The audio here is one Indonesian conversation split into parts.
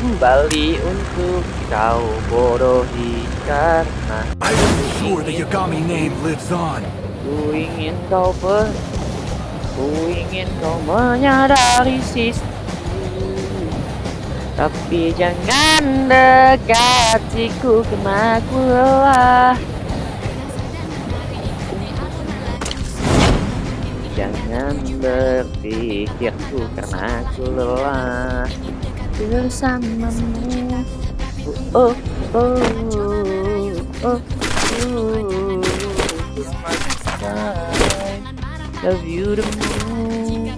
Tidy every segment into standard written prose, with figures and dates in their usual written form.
kembali untuk kau bodohi karena I will ensure the Yagami name lives on. ku ingin kau menyadari sisi, tapi jangan dekatiku karena aku lelah. Jangan berpikirku karena aku lelah bersamamu. Oh, oh, oh, oh, love you the moon.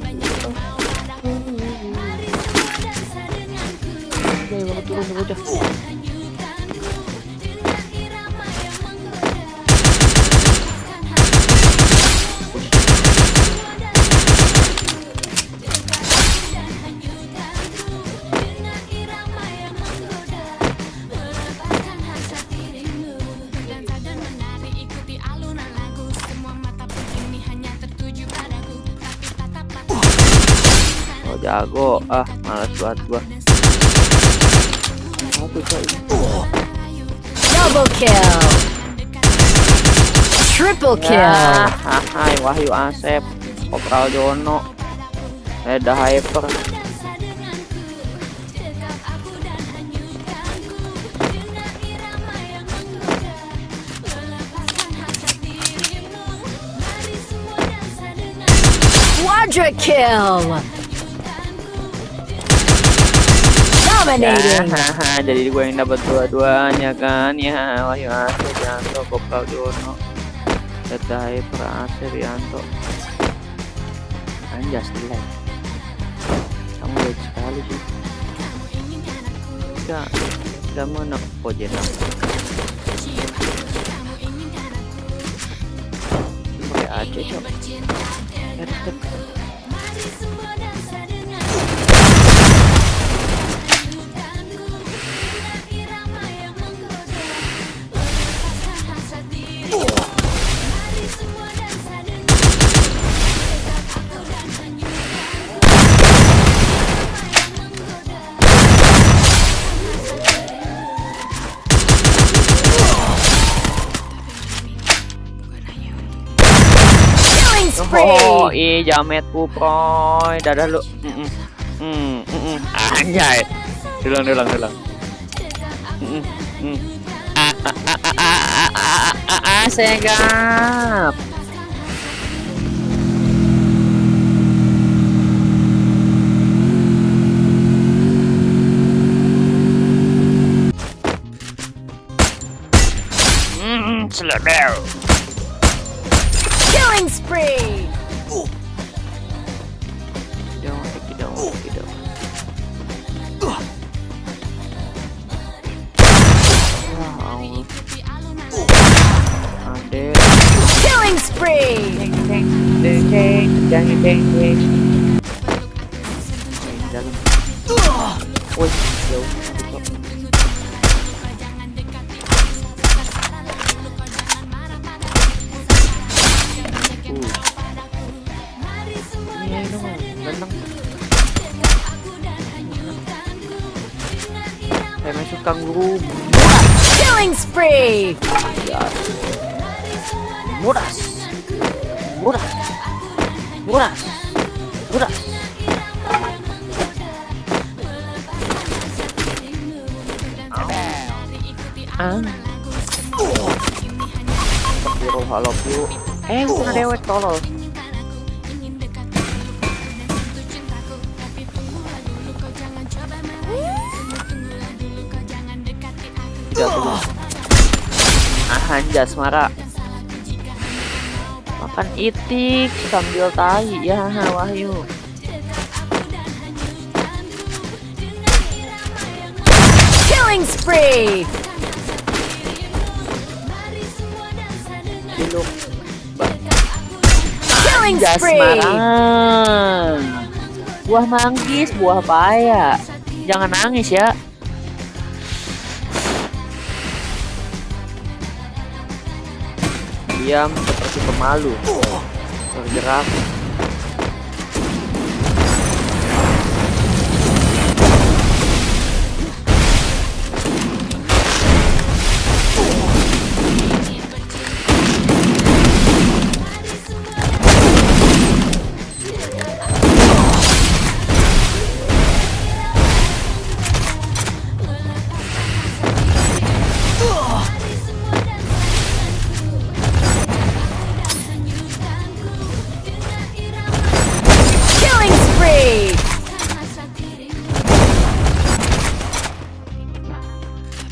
Oke, turun bocah. Jago, malas buat gua. Double kill. Triple kill. Hai Wahyu Asep, Kopral Jono, Reda Hyper. Quadra kill. Dominating. Jadi gue yang dapat dua-duanya kan ya. Wahyu Asep Yanto, Kopral Jono, Reda Hyper, Asep Yanto. Anjas delay. Kamu baik sekali sih. Gak menek pojen. Pakai aja cok. Oh, jamet puproy, dadah lu. Anjay. Dulang. Segap. Selebel. Killing spree. Killing spree. Kanguru. Killing spree. Muras. Halo view. Bukan dewek tolol. Anjas marah. Makan itik sambil tai ya Wahyu. Killing spree. Killing spree. Buah manggis, buah paya. Jangan nangis ya. Diam seperti pemalu, bergerak.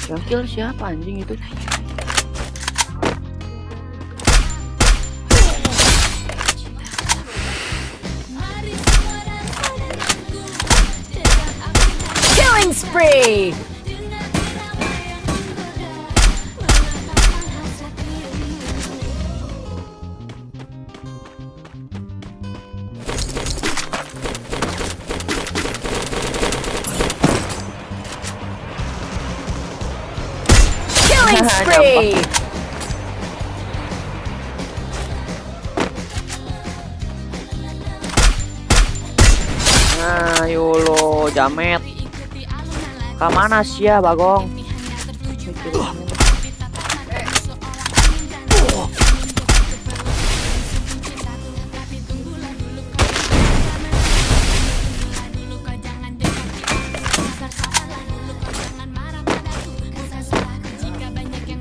Yang kill siapa anjing itu? Killing spree! Killing spree! Nah, yolo jamet. Kamana sih ya, Bagong?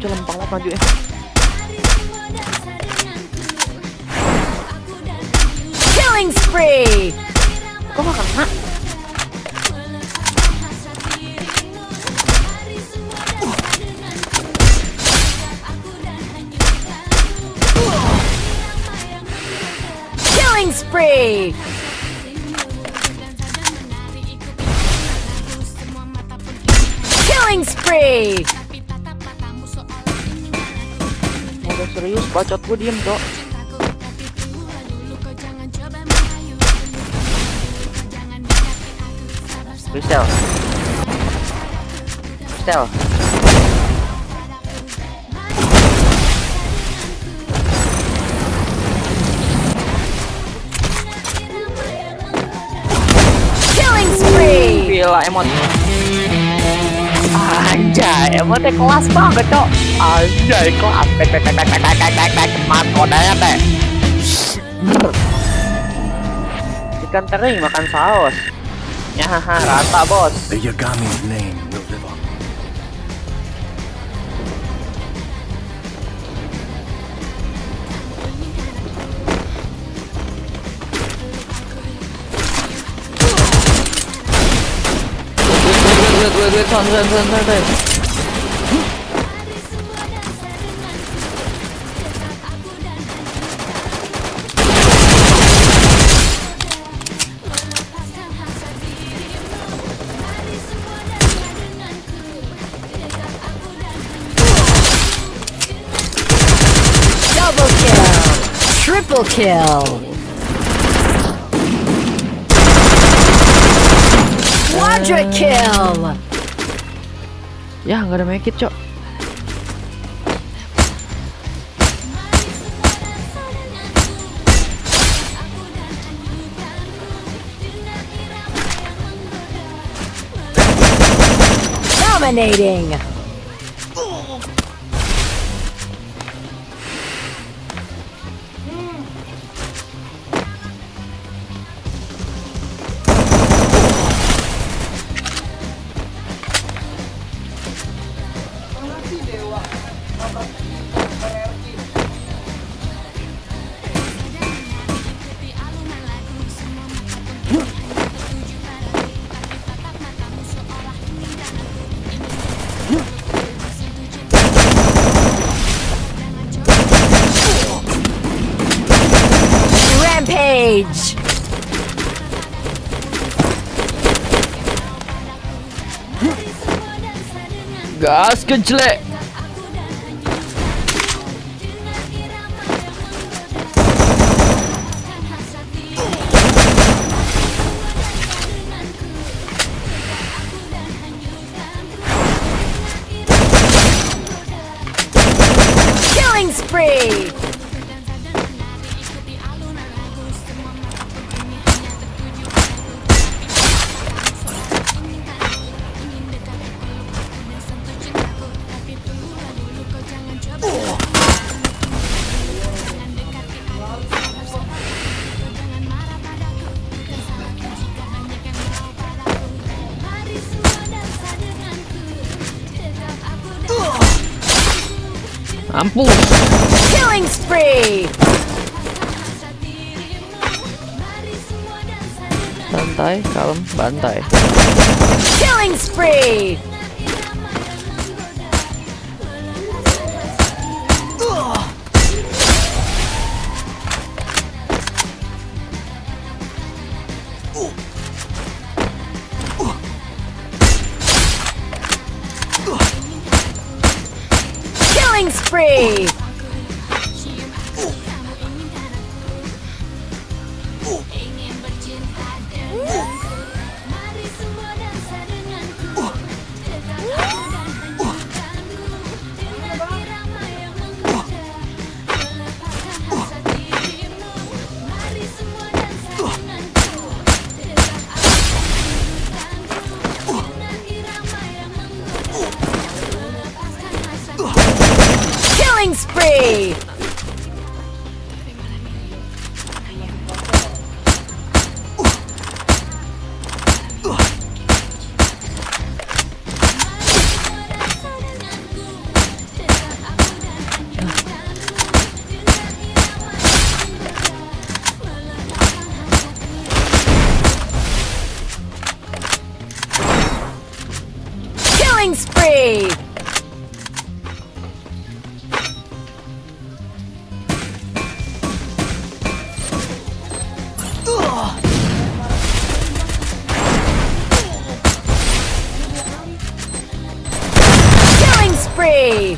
Lempang lah maju ya. Killing spree! Kok gak kena? Killing spree! Killing spree! Udah serius, bacot gue diem dok. Kristel. Killing spree! Gila emot. Anjay, emotnya kelas banget dok. Anjay kelas. Bek mat kodanya teh. Ikan teri makan saus. Ya rata bos. The Yagami's name will live on. Duit, son. Double kill! Triple kill! Quadra kill! Ya nggak ada make it cok. Dominating! Rampage! Gas kejelek. Killing spree! Ampun. Killing spree! Santai, kalem, bantai. Killing spree! Killing spree! Ingin bercinta denganku, mari semua dansa denganku. Dekat aku dan hancurkanku dengan irama yang menggoda. Melepaskan hasrat dirimu, mari semua dansa denganku. Dekat aku dan hancurkanku dengan irama yang menggoda. Melepaskan hasrat dirimu. Killing spree! Killing spree! Killing spree!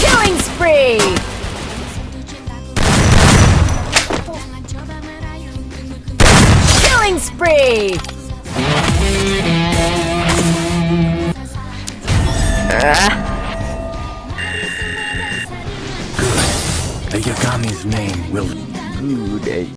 Killing spree! Killing spree! The Yagami's name will Udah